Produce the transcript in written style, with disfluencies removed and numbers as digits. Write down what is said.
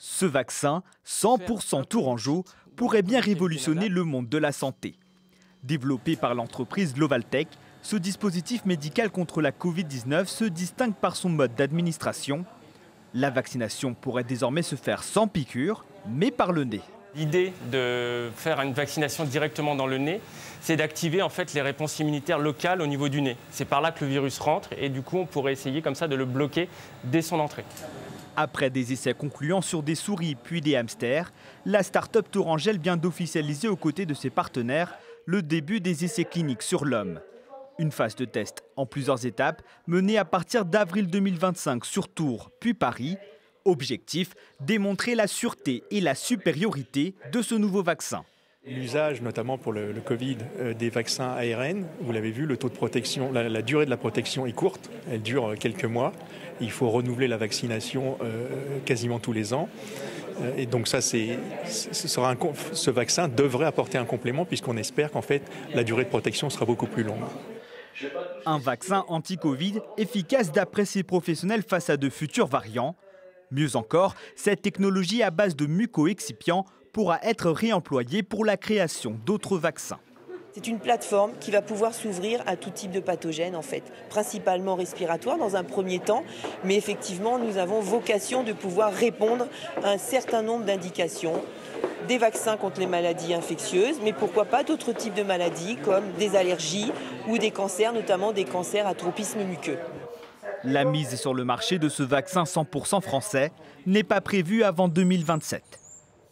Ce vaccin, 100% tourangeau, pourrait bien révolutionner le monde de la santé. Développé par l'entreprise Glovaltech, ce dispositif médical contre la Covid-19 se distingue par son mode d'administration. La vaccination pourrait désormais se faire sans piqûre, mais par le nez. L'idée de faire une vaccination directement dans le nez, c'est d'activer en fait les réponses immunitaires locales au niveau du nez. C'est par là que le virus rentre et du coup on pourrait essayer comme ça de le bloquer dès son entrée. Après des essais concluants sur des souris puis des hamsters, la start-up Tourangelle vient d'officialiser aux côtés de ses partenaires le début des essais cliniques sur l'homme. Une phase de test en plusieurs étapes menée à partir d'avril 2025 sur Tours puis Paris. Objectif, démontrer la sûreté et la supériorité de ce nouveau vaccin. L'usage, notamment pour le Covid, des vaccins ARN, vous l'avez vu, le taux de protection, la durée de la protection est courte, elle dure quelques mois. Il faut renouveler la vaccination quasiment tous les ans. Et donc ça, ce vaccin devrait apporter un complément puisqu'on espère qu'en fait, la durée de protection sera beaucoup plus longue. Un vaccin anti-Covid efficace d'après ces professionnels face à de futurs variants. Mieux encore, cette technologie à base de mucoexcipients pourra être réemployée pour la création d'autres vaccins. C'est une plateforme qui va pouvoir s'ouvrir à tout type de pathogènes, en fait, principalement respiratoires dans un premier temps, mais effectivement, nous avons vocation de pouvoir répondre à un certain nombre d'indications, des vaccins contre les maladies infectieuses, mais pourquoi pas d'autres types de maladies comme des allergies ou des cancers, notamment des cancers à tropisme muqueux. La mise sur le marché de ce vaccin 100% français n'est pas prévue avant 2027.